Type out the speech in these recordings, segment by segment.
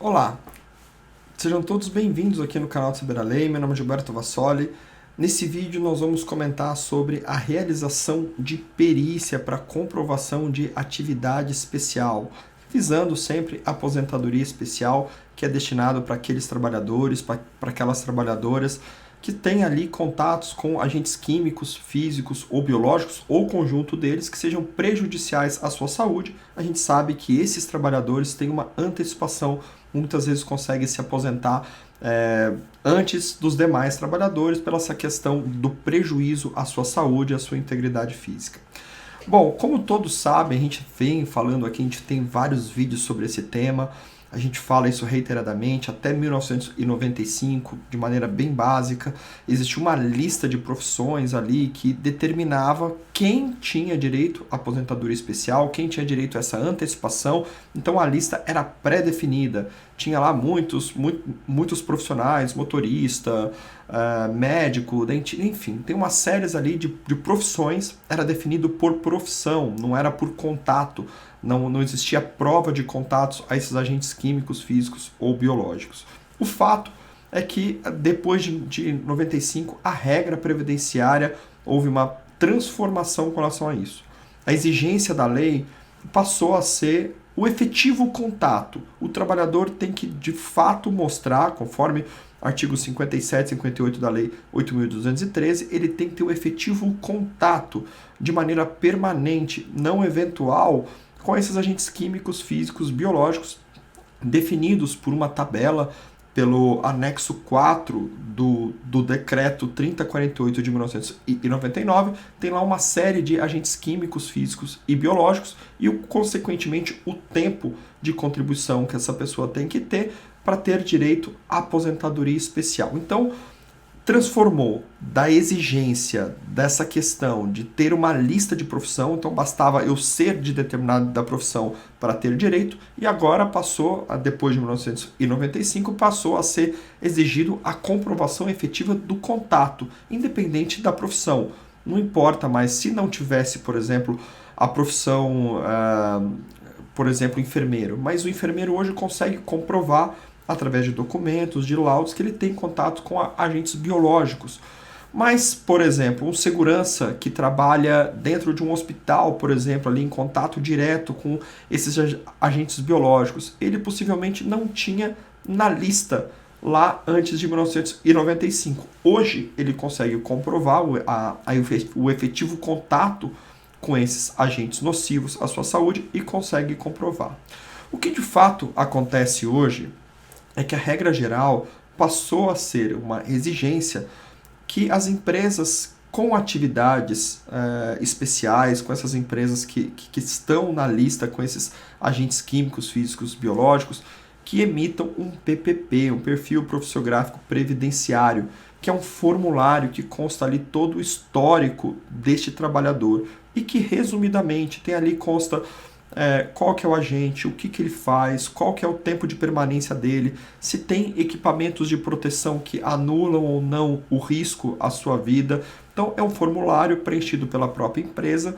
Olá, sejam todos bem-vindos aqui no canal do Saber-a-Lei. Meu nome é Gilberto Vassoli. Nesse vídeo nós vamos comentar sobre a realização de perícia para comprovação de atividade especial, visando sempre a aposentadoria especial que é destinado para aqueles trabalhadores, para aquelas trabalhadoras que têm ali contatos com agentes químicos, físicos ou biológicos, ou conjunto deles, que sejam prejudiciais à sua saúde. A gente sabe que esses trabalhadores têm uma antecipação, muitas vezes conseguem se aposentar antes dos demais trabalhadores, pela essa questão do prejuízo à sua saúde e à sua integridade física. Bom, como todos sabem, a gente vem falando aqui, a gente tem vários vídeos sobre esse tema. A gente fala isso reiteradamente, até 1995, de maneira bem básica, existia uma lista de profissões ali que determinava quem tinha direito à aposentadoria especial, quem tinha direito a essa antecipação. Então a lista era pré-definida, tinha lá muitos profissionais, motorista, médico, dentista, enfim, tem uma série ali de profissões, era definido por profissão, não era por contato. Não existia prova de contatos a esses agentes químicos, físicos ou biológicos. O fato é que depois de 95, a regra previdenciária houve uma transformação com relação a isso. A exigência da lei passou a ser o efetivo contato. O trabalhador tem que, de fato, mostrar, conforme artigos 57 e 58 da Lei 8.213, ele tem que ter o efetivo contato de maneira permanente, não eventual, com esses agentes químicos, físicos, biológicos, definidos por uma tabela pelo anexo 4 do decreto 3048 de 1999, tem lá uma série de agentes químicos, físicos e biológicos e, consequentemente, o tempo de contribuição que essa pessoa tem que ter para ter direito à aposentadoria especial. Então, transformou da exigência dessa questão de ter uma lista de profissão, então bastava eu ser de determinada profissão para ter direito, e agora passou, depois de 1995, passou a ser exigido a comprovação efetiva do contato, independente da profissão. Não importa mais se não tivesse, por exemplo, a profissão, por exemplo, enfermeiro, mas o enfermeiro hoje consegue comprovar através de documentos, de laudos, que ele tem contato com agentes biológicos. Mas, por exemplo, um segurança que trabalha dentro de um hospital, por exemplo, ali em contato direto com esses agentes biológicos, ele possivelmente não tinha na lista lá antes de 1995. Hoje, ele consegue comprovar o efetivo contato com esses agentes nocivos à sua saúde e consegue comprovar. O que de fato acontece hoje é que a regra geral passou a ser uma exigência que as empresas com atividades especiais, com essas empresas que estão na lista, com esses agentes químicos, físicos, biológicos, que emitam um PPP, um Perfil Profissiográfico Previdenciário, que é um formulário que consta ali todo o histórico deste trabalhador e que, resumidamente, tem ali consta qual que é o agente, o que ele faz, qual que é o tempo de permanência dele, se tem equipamentos de proteção que anulam ou não o risco à sua vida. Então é um formulário preenchido pela própria empresa,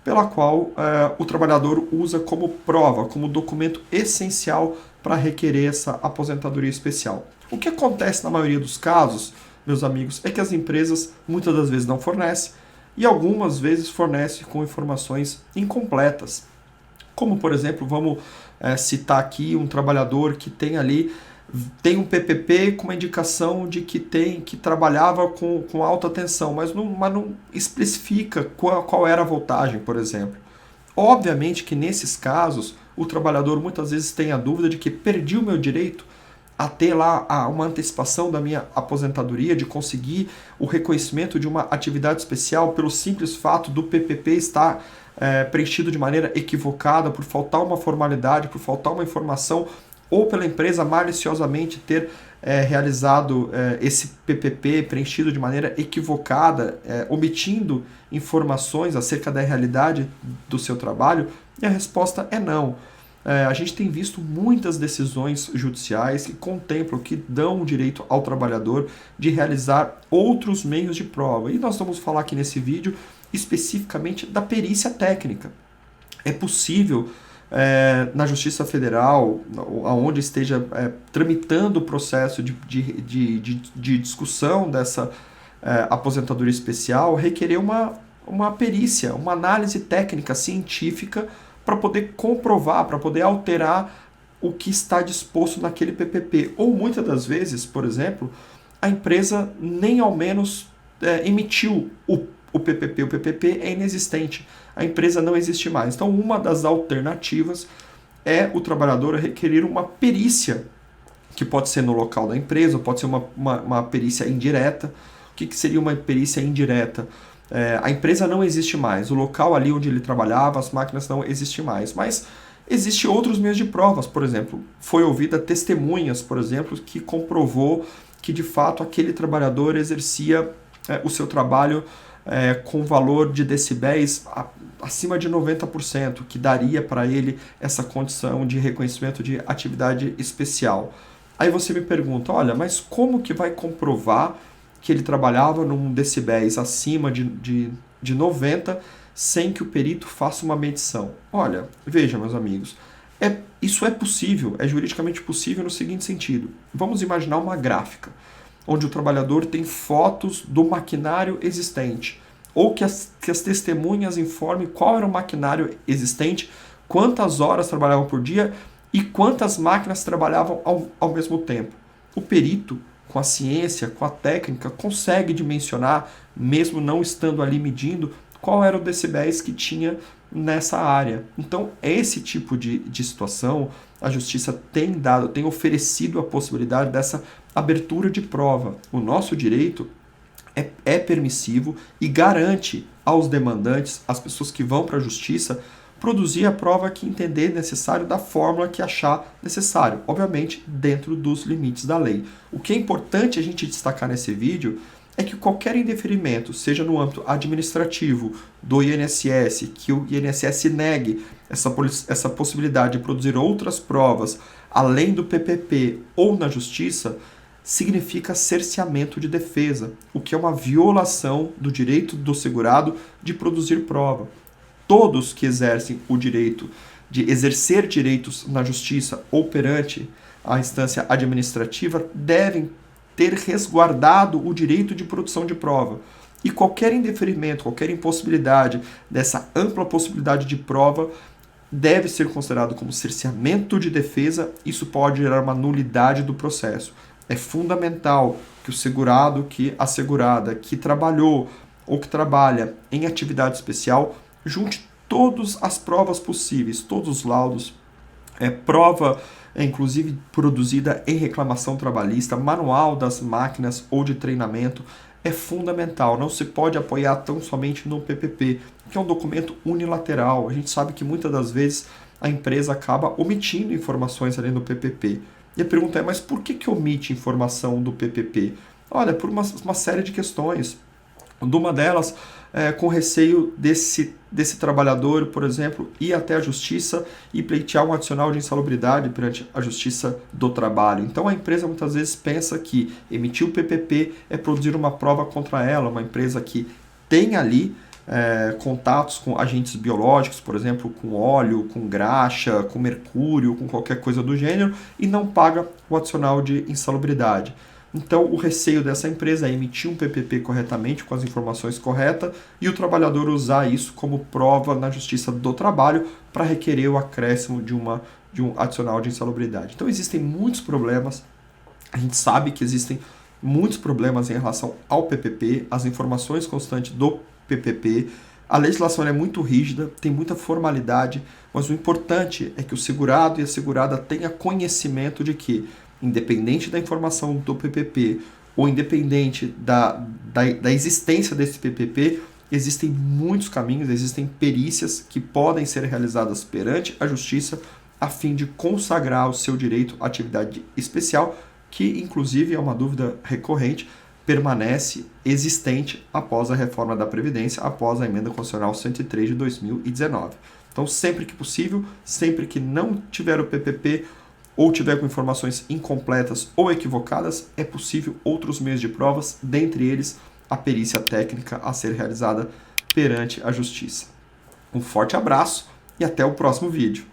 pela qual o trabalhador usa como prova, como documento essencial para requerer essa aposentadoria especial. O que acontece na maioria dos casos, meus amigos, é que as empresas muitas das vezes não fornecem e algumas vezes fornecem com informações incompletas. Como, por exemplo, vamos citar aqui um trabalhador que tem um PPP com uma indicação de que trabalhava com alta tensão, mas não especifica qual era a voltagem, por exemplo. Obviamente que nesses casos, o trabalhador muitas vezes tem a dúvida de que perdi o meu direito a ter lá uma antecipação da minha aposentadoria, de conseguir o reconhecimento de uma atividade especial pelo simples fato do PPP estar preenchido de maneira equivocada, por faltar uma formalidade, por faltar uma informação, ou pela empresa maliciosamente ter realizado esse PPP preenchido de maneira equivocada, omitindo informações acerca da realidade do seu trabalho. E a resposta é não. A gente tem visto muitas decisões judiciais que contemplam, que dão o direito ao trabalhador de realizar outros meios de prova. E nós vamos falar aqui nesse vídeo especificamente da perícia técnica. É possível na Justiça Federal, onde esteja tramitando o processo de discussão dessa aposentadoria especial, requerer uma perícia, uma análise técnica científica para poder comprovar, para poder alterar o que está disposto naquele PPP. Ou muitas das vezes, por exemplo, a empresa nem ao menos emitiu o PPP. O PPP é inexistente. A empresa não existe mais. Então, uma das alternativas é o trabalhador requerer uma perícia, que pode ser no local da empresa, pode ser uma perícia indireta. O que seria uma perícia indireta? A empresa não existe mais, o local ali onde ele trabalhava, as máquinas não existem mais, mas existem outros meios de provas. Por exemplo, foi ouvida testemunhas, por exemplo, que comprovou que de fato aquele trabalhador exercia o seu trabalho com valor de decibéis acima de 90%, que daria para ele essa condição de reconhecimento de atividade especial. Aí você me pergunta, olha, mas como que vai comprovar que ele trabalhava num decibéis acima de 90 sem que o perito faça uma medição? Olha, veja, meus amigos, isso é possível, é juridicamente possível no seguinte sentido. Vamos imaginar uma gráfica, onde o trabalhador tem fotos do maquinário existente, ou que as testemunhas informem qual era o maquinário existente, quantas horas trabalhavam por dia e quantas máquinas trabalhavam ao mesmo tempo. O perito, com a ciência, com a técnica, consegue dimensionar, mesmo não estando ali medindo, qual era o decibéis que tinha nessa área. Então, esse tipo de situação, a justiça tem oferecido a possibilidade dessa abertura de prova. O nosso direito é permissivo e garante aos demandantes, às pessoas que vão para a justiça, produzir a prova que entender necessário da fórmula que achar necessário, obviamente dentro dos limites da lei. O que é importante a gente destacar nesse vídeo é que qualquer indeferimento, seja no âmbito administrativo do INSS, que o INSS negue essa possibilidade de produzir outras provas além do PPP ou na justiça, significa cerceamento de defesa, o que é uma violação do direito do segurado de produzir prova. Todos que exercem o direito de exercer direitos na justiça ou perante a instância administrativa devem ter resguardado o direito de produção de prova. E qualquer indeferimento, qualquer impossibilidade dessa ampla possibilidade de prova deve ser considerado como cerceamento de defesa. Isso pode gerar uma nulidade do processo. É fundamental que o segurado, que a segurada, que trabalhou ou que trabalha em atividade especial, junte todas as provas possíveis, todos os laudos, prova, inclusive produzida em reclamação trabalhista, manual das máquinas ou de treinamento, é fundamental. Não se pode apoiar tão somente no PPP, que é um documento unilateral. A gente sabe que muitas das vezes a empresa acaba omitindo informações ali no PPP. E a pergunta é, mas por que omite informação do PPP? Olha, por uma série de questões. Uma delas, com receio desse trabalhador, por exemplo, ir até a justiça e pleitear um adicional de insalubridade perante a justiça do trabalho. Então a empresa muitas vezes pensa que emitir o PPP é produzir uma prova contra ela, uma empresa que tem ali contatos com agentes biológicos, por exemplo, com óleo, com graxa, com mercúrio, com qualquer coisa do gênero, e não paga o adicional de insalubridade. Então, o receio dessa empresa é emitir um PPP corretamente, com as informações corretas, e o trabalhador usar isso como prova na Justiça do Trabalho para requerer o acréscimo de um adicional de insalubridade. Então, existem muitos problemas, a gente sabe que existem muitos problemas em relação ao PPP, as informações constantes do PPP. A legislação é muito rígida, tem muita formalidade, mas o importante é que o segurado e a segurada tenham conhecimento de que, independente da informação do PPP ou independente da existência desse PPP, existem muitos caminhos, existem perícias que podem ser realizadas perante a justiça a fim de consagrar o seu direito à atividade especial, que inclusive é uma dúvida recorrente, permanece existente após a reforma da Previdência, após a emenda constitucional 103 de 2019. Então, sempre que possível, sempre que não tiver o PPP ou tiver com informações incompletas ou equivocadas, é possível outros meios de provas, dentre eles a perícia técnica a ser realizada perante a Justiça. Um forte abraço e até o próximo vídeo.